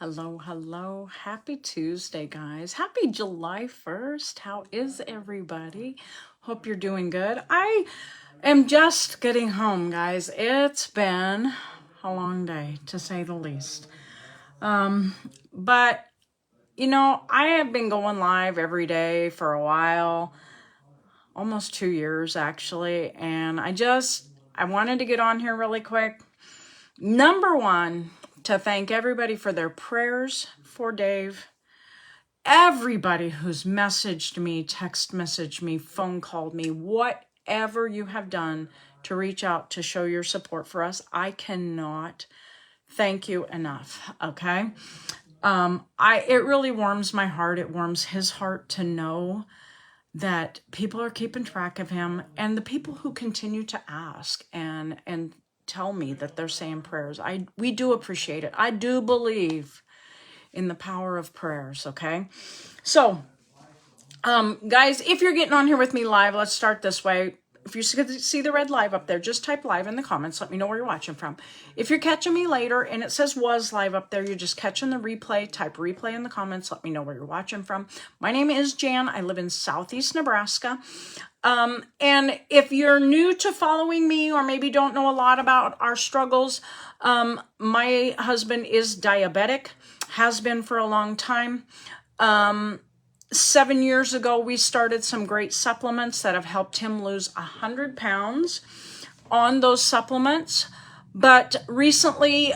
Hello, hello. Happy Tuesday, guys. Happy July 1st. How is everybody? Hope you're doing good. I am just getting home, guys. It's been a long day, to say the least. But, I have been going live every day for a while, almost 2 years actually, and I wanted to get on here really quick. Number one, to thank everybody for their prayers for Dave. Everybody who's messaged me, text messaged me, phone called me, whatever you have done to reach out to show your support for us, I cannot thank you enough. Okay. It really warms my heart. It warms his heart to know that people are keeping track of him, and the people who continue to ask and tell me that they're saying prayers. We do appreciate it. I do believe in the power of prayers. Okay. So, guys, if you're getting on here with me live, let's start this way. If you see the red live up there, just type live in the comments. Let me know where you're watching from. If you're catching me later and it says was live up there, you're just catching the replay. Type replay in the comments. Let me know where you're watching from. My name is Jan. I live in Southeast Nebraska. And if you're new to following me or maybe don't know a lot about our struggles, my husband is diabetic, has been for a long time. 7 years ago, we started some great supplements that have helped him lose 100 pounds on those supplements. But recently,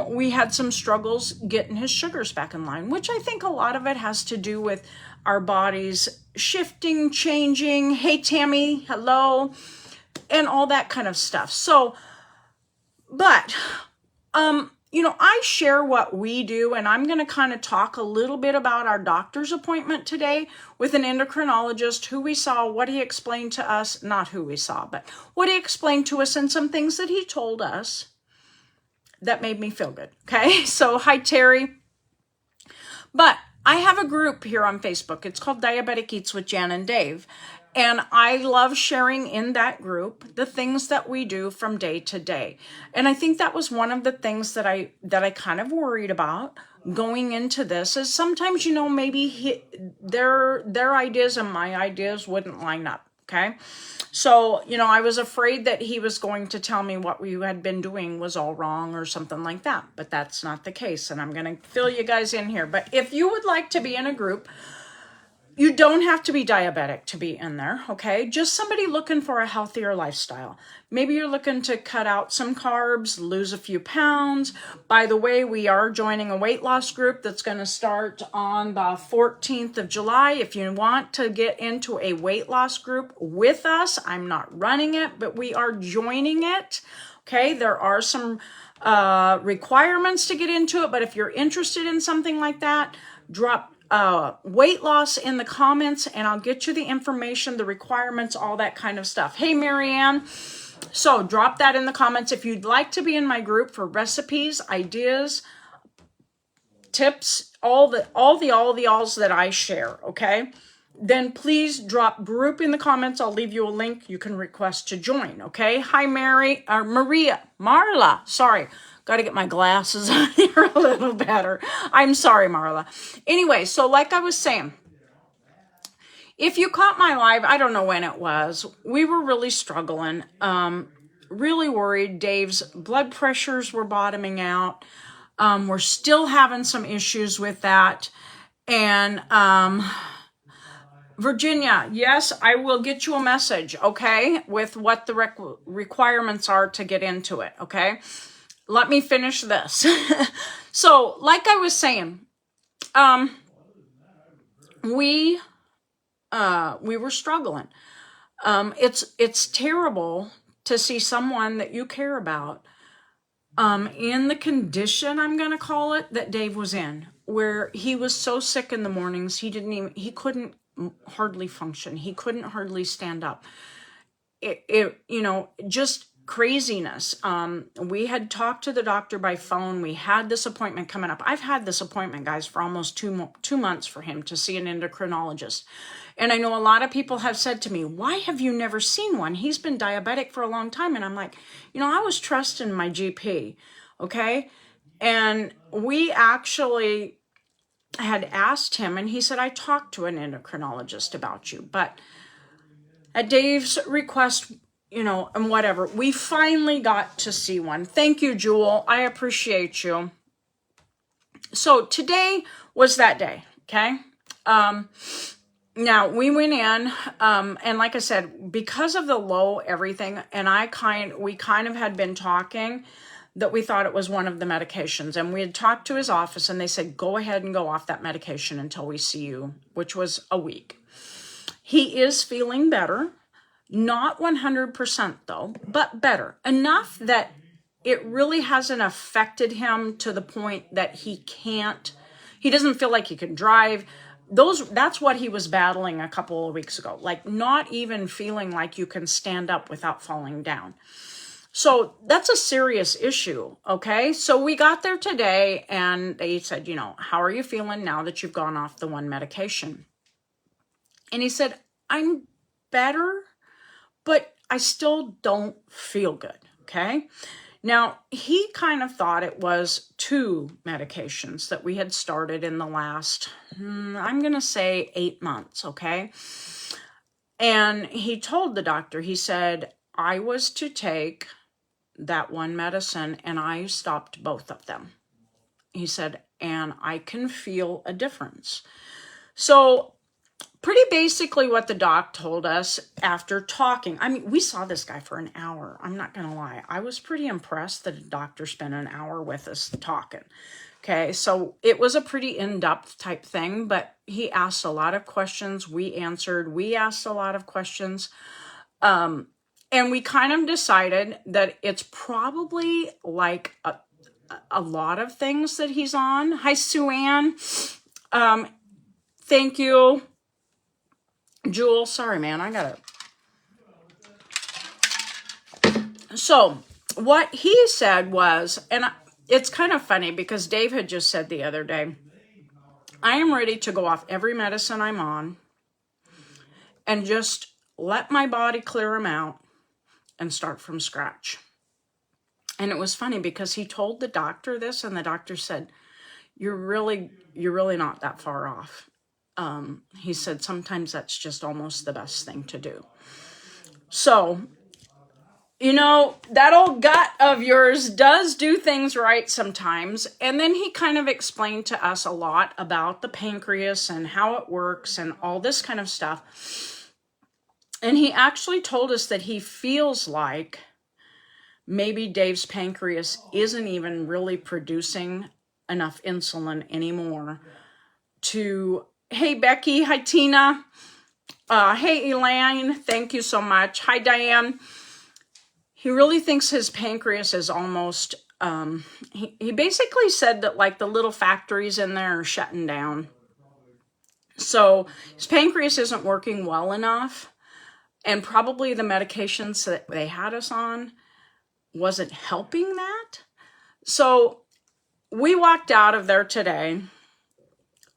we had some struggles getting his sugars back in line, which I think a lot of it has to do with our bodies shifting, changing. Hey, Tammy, hello, and all that kind of stuff. So, but, I share what we do, and I'm going to kind of talk a little bit about our doctor's appointment today with an endocrinologist, who we saw, what he explained to us, not who we saw, but what he explained to us, and some things that he told us that made me feel good. Okay. So hi, Terry. But I have a group here on Facebook. It's called Diabetic Eats with Jan and Dave. And I love sharing in that group the things that we do from day to day. And I think that was one of the things that I kind of worried about going into this, is sometimes, maybe their ideas and my ideas wouldn't line up. Okay. So, I was afraid that he was going to tell me what we had been doing was all wrong or something like that, but that's not the case. And I'm going to fill you guys in here. But if you would like to be in a group, you don't have to be diabetic to be in there, okay? Just somebody looking for a healthier lifestyle. Maybe you're looking to cut out some carbs, lose a few pounds. By the way, we are joining a weight loss group that's going to start on the 14th of July. If you want to get into a weight loss group with us, I'm not running it, but we are joining it, okay? There are some requirements to get into it, but if you're interested in something like that, drop weight loss in the comments, and I'll get you the information, the requirements, all that kind of stuff. Hey, Marianne. So drop that in the comments if you'd like to be in my group for recipes, ideas, tips, all the alls that I share. Okay. Then please drop group in the comments. I'll leave you a link. You can request to join. Okay. Hi, Marla. Sorry. Got to get my glasses on here a little better. I'm sorry, Marla. Anyway, so like I was saying, if you caught my live, I don't know when it was, we were really struggling, really worried. Dave's blood pressures were bottoming out. We're still having some issues with that. And Virginia, yes, I will get you a message, okay, with what the requirements are to get into it, okay? Let me finish this. So, like I was saying, we were struggling. It's terrible to see someone that you care about in the condition, I'm going to call it, that Dave was in, where he was so sick in the mornings, he couldn't hardly function. He couldn't hardly stand up. Just craziness. We had talked to the doctor by phone. We had this appointment coming up. I've had this appointment, guys, for almost 2 months for him to see an endocrinologist. And I know a lot of people have said to me, why have you never seen one? He's been diabetic for a long time. And I'm like, I was trusting my GP. Okay. And we actually had asked him, and he said, I talked to an endocrinologist about you, but at Dave's request, and whatever, we finally got to see one. Thank you, Jewel. I appreciate you. So today was that day, okay? Now we went in, and like I said, because of the low everything, and we kind of had been talking that we thought it was one of the medications, and we had talked to his office, and they said, go ahead and go off that medication until we see you, which was a week. He is feeling better, not 100% though, but better enough that it really hasn't affected him to the point that he doesn't feel like he can drive. That's what he was battling a couple of weeks ago, like not even feeling like you can stand up without falling down. So that's a serious issue, okay? So we got there today and they said, how are you feeling now that you've gone off the one medication? And he said, I'm better, but I still don't feel good, okay? Now, he kind of thought it was 2 medications that we had started in the last, I'm going to say 8 months, okay? And he told the doctor, he said, I was to take that one medicine and I stopped both of them. He said, and I can feel a difference. So pretty basically what the doc told us after talking, I mean, we saw this guy for an hour. I'm not going to lie. I was pretty impressed that a doctor spent an hour with us talking. Okay, so it was a pretty in-depth type thing, but he asked a lot of questions. We answered. We asked a lot of questions. And we kind of decided that it's probably like a lot of things that he's on. Hi, Sue Ann. Thank you. Jewel, sorry, man, I got it. So what he said was, and it's kind of funny because Dave had just said the other day, I am ready to go off every medicine I'm on and just let my body clear them out and start from scratch. And it was funny because he told the doctor this, and the doctor said, you're really not that far off. He said, sometimes that's just almost the best thing to do. So, that old gut of yours does do things right sometimes. And then he kind of explained to us a lot about the pancreas and how it works and all this kind of stuff. And he actually told us that he feels like maybe Dave's pancreas isn't even really producing enough insulin anymore to, hey, Becky, hi, Tina, hey, Elaine, thank you so much, hi, Diane. He really thinks his pancreas is almost, he basically said that like the little factories in there are shutting down. So his pancreas isn't working well enough. And probably the medications that they had us on wasn't helping that. So we walked out of there today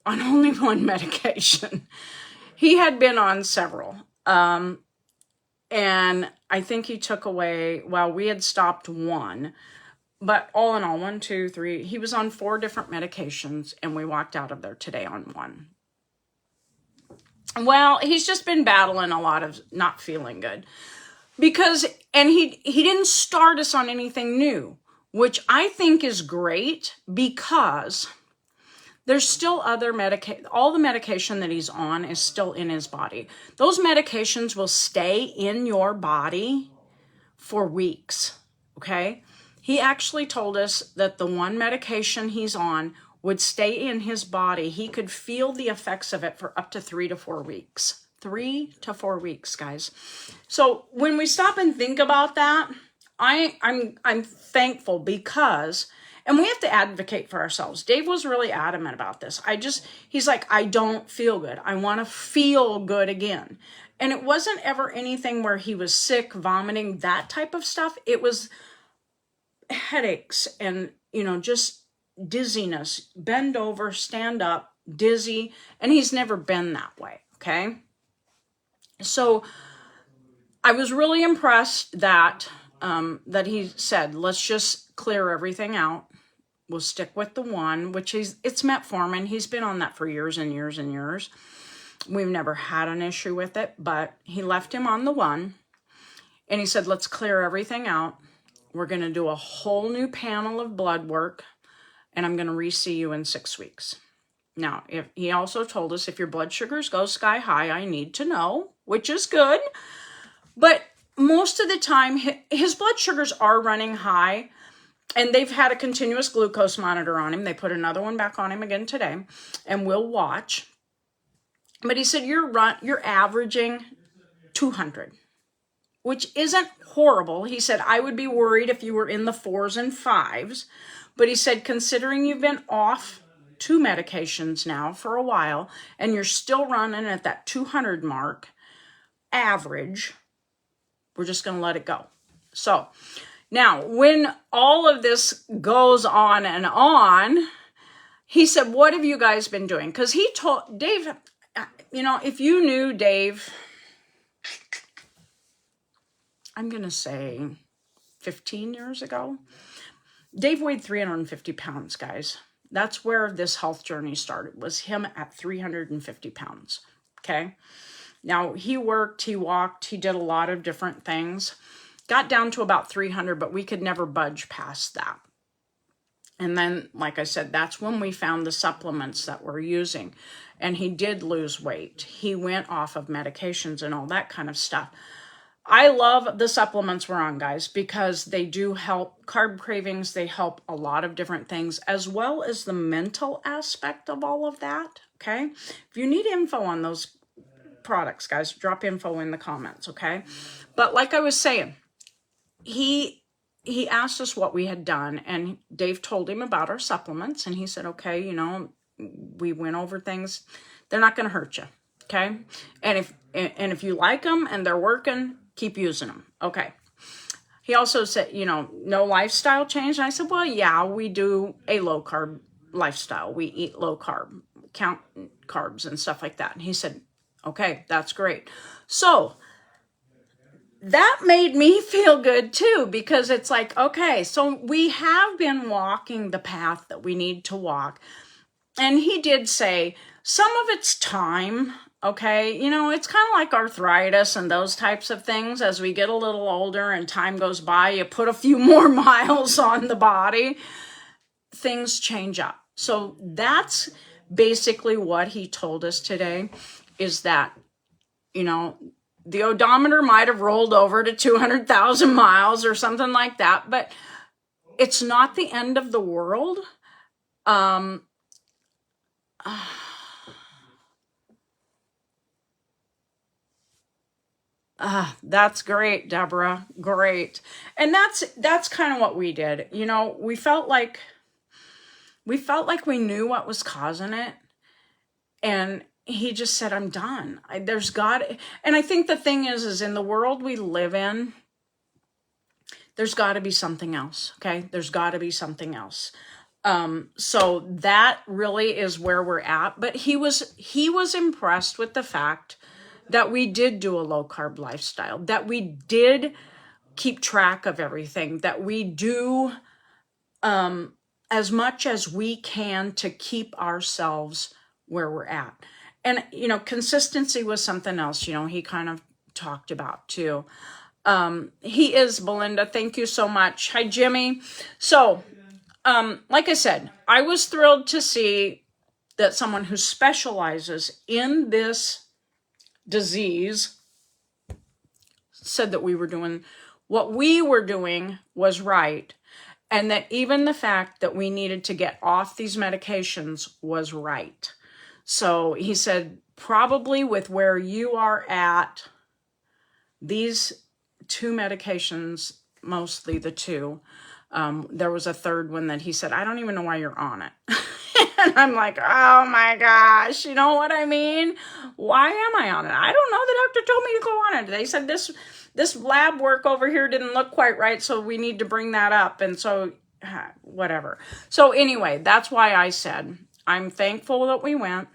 on only one medication. He had been on several. And I think he took away, we had stopped one. But all in all, 1, 2, 3, he was on 4 different medications and we walked out of there today on one. Well, he's just been battling a lot of not feeling good and he didn't start us on anything new, which I think is great because there's still other all the medication that he's on is still in his body. Those medications will stay in your body for weeks, okay? He actually told us that the one medication he's on would stay in his body. He could feel the effects of it for up to 3 to 4 weeks. 3 to 4 weeks, guys. So when we stop and think about that, I'm thankful because, and we have to advocate for ourselves. Dave was really adamant about this. He's like, I don't feel good. I want to feel good again. And it wasn't ever anything where he was sick, vomiting, that type of stuff. It was headaches and, just dizziness, bend over, stand up, dizzy, and he's never been that way, okay? So I was really impressed that he said, let's just clear everything out We'll stick with the one, which is, it's metformin. He's been on that for years and years and years. We've never had an issue with it, but he left him on the one. And he said, let's clear everything out. We're going to do a whole new panel of blood work, and I'm going to re-see you in 6 weeks. Now, if he also told us if your blood sugars go sky high, I need to know, which is good. But most of the time, his blood sugars are running high, and they've had a continuous glucose monitor on him. They put another one back on him again today, and we'll watch. But he said, you're averaging 200, which isn't horrible. He said, I would be worried if you were in the 4s and 5s. But he said, considering you've been off 2 medications now for a while, and you're still running at that 200 mark average, we're just going to let it go. So now, when all of this goes on and on, he said, what have you guys been doing? Because he told Dave, you know, if you knew Dave, I'm going to say 15 years ago, Dave weighed 350 pounds, guys. That's where this health journey started, was him at 350 pounds, okay? Now, he worked, he walked, he did a lot of different things. Got down to about 300, but we could never budge past that. And then, like I said, that's when we found the supplements that we're using. And he did lose weight. He went off of medications and all that kind of stuff. I love the supplements we're on, guys, because they do help carb cravings. They help a lot of different things, as well as the mental aspect of all of that, okay? If you need info on those products, guys, drop info in the comments, okay? But like I was saying, he asked us what we had done, and Dave told him about our supplements, and he said, okay, you know, we went over things. They're not going to hurt you, okay? And if you like them and they're working, keep using them, okay? He also said, you know, no lifestyle change. And I said, well, yeah, we do a low-carb lifestyle. We eat low-carb, count carbs and stuff like that. And he said, okay, that's great. So that made me feel good too, because it's like, okay, so we have been walking the path that we need to walk. And he did say some of it's time, okay? You know, it's kind of like arthritis and those types of things. As we get a little older and time goes by, you put a few more miles on the body, things change up. So that's basically what he told us today, is that, you know, the odometer might have rolled over to 200,000 miles or something like that, but it's not the end of the world. That's great, Deborah. Great. And that's kind of what we did. You know, we felt like we knew what was causing it. And he just said, I'm done. And I think the thing is in the world we live in, there's got to be something else. Okay. There's got to be something else. So that really is where we're at. But he was impressed with the fact that we did do a low carb lifestyle, that we did keep track of everything, that we do, as much as we can to keep ourselves where we're at. And, you know, consistency was something else, you know, he kind of talked about too. He is, Belinda. Thank you so much. Hi, Jimmy. So, like I said, I was thrilled to see that someone who specializes in this disease said that what we were doing was right. And that even the fact that we needed to get off these medications was right. So he said, probably with where you are at, these 2 medications, mostly the 2, there was a third one that he said, I don't even know why you're on it. And I'm like, oh my gosh, you know what I mean? Why am I on it? I don't know. The doctor told me to go on it. They said this lab work over here didn't look quite right, so we need to bring that up. And so, whatever. So anyway, that's why I said, I'm thankful that we went.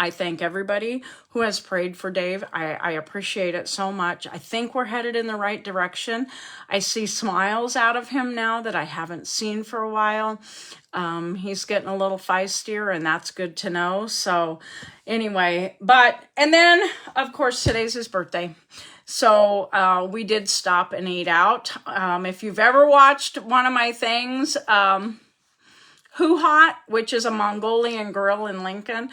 I thank everybody who has prayed for Dave. I appreciate it so much. I think we're headed in the right direction. I see smiles out of him now that I haven't seen for a while. He's getting a little feistier, and that's good to know. So anyway, and then of course today's his birthday. So we did stop and eat out. If you've ever watched one of my things, Hoo Hot, which is a Mongolian grill in Lincoln,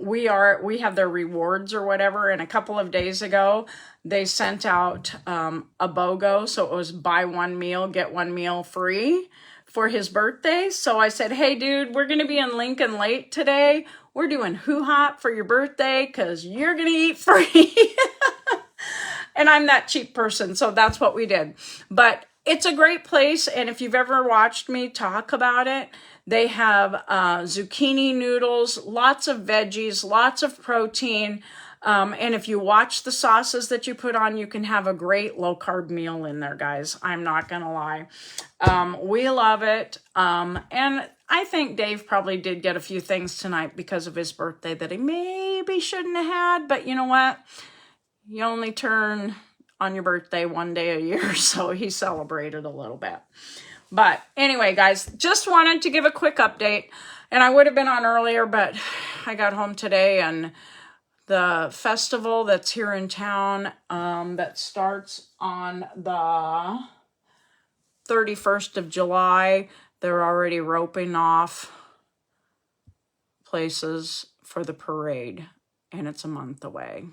we have their rewards or whatever, and a couple of days ago they sent out a BOGO, so it was buy one meal get one meal free for his birthday. So I said, hey dude, we're gonna be in Lincoln late today, we're doing Hoo Hot for your birthday because you're gonna eat free. And I'm that cheap person, so that's what we did. But it's a great place, and if you've ever watched me talk about it, they have zucchini noodles, lots of veggies, lots of protein, and if you watch the sauces that you put on, you can have a great low-carb meal in there, guys. I'm not gonna lie. We love it, and I think Dave probably did get a few things tonight because of his birthday that he maybe shouldn't have had, but you know what? You only turn on your birthday one day a year, so he celebrated a little bit. But anyway, guys, just wanted to give a quick update. And I would have been on earlier, but I got home today, and the festival that's here in town that starts on the 31st of July, they're already roping off places for the parade, and it's a month away.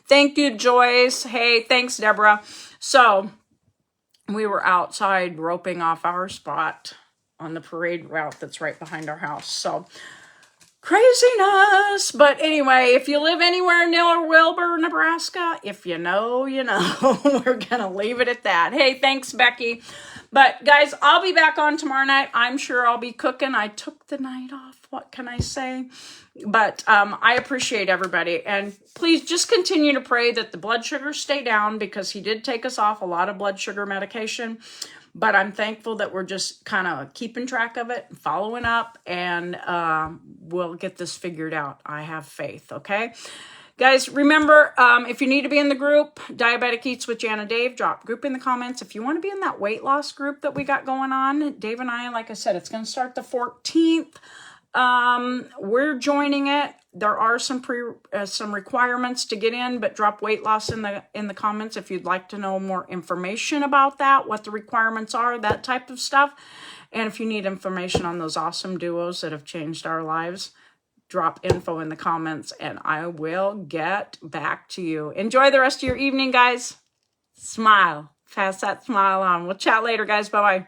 Thank you, Joyce. Hey, thanks, Deborah. So we were outside roping off our spot on the parade route that's right behind our house. So craziness. But anyway, if you live anywhere near Wilbur, Nebraska, if you know, you know. We're going to leave it at that. Hey, thanks, Becky. But guys, I'll be back on tomorrow night. I'm sure I'll be cooking. I took the night off. What can I say? But I appreciate everybody. And please just continue to pray that the blood sugars stay down, because he did take us off a lot of blood sugar medication. But I'm thankful that we're just kind of keeping track of it, following up, and we'll get this figured out. I have faith, okay? Guys, remember, if you need to be in the group, Diabetic Eats with Jan and Dave, drop group in the comments. If you want to be in that weight loss group that we got going on, Dave and I, like I said, it's going to start the 14th. We're joining it. There are some requirements to get in, but drop weight loss in the comments if you'd like to know more information about that, what the requirements are, that type of stuff. And if you need information on those awesome duos that have changed our lives, drop info in the comments and I will get back to you. Enjoy the rest of your evening, guys. Smile. Pass that smile on. We'll chat later, guys. Bye-bye.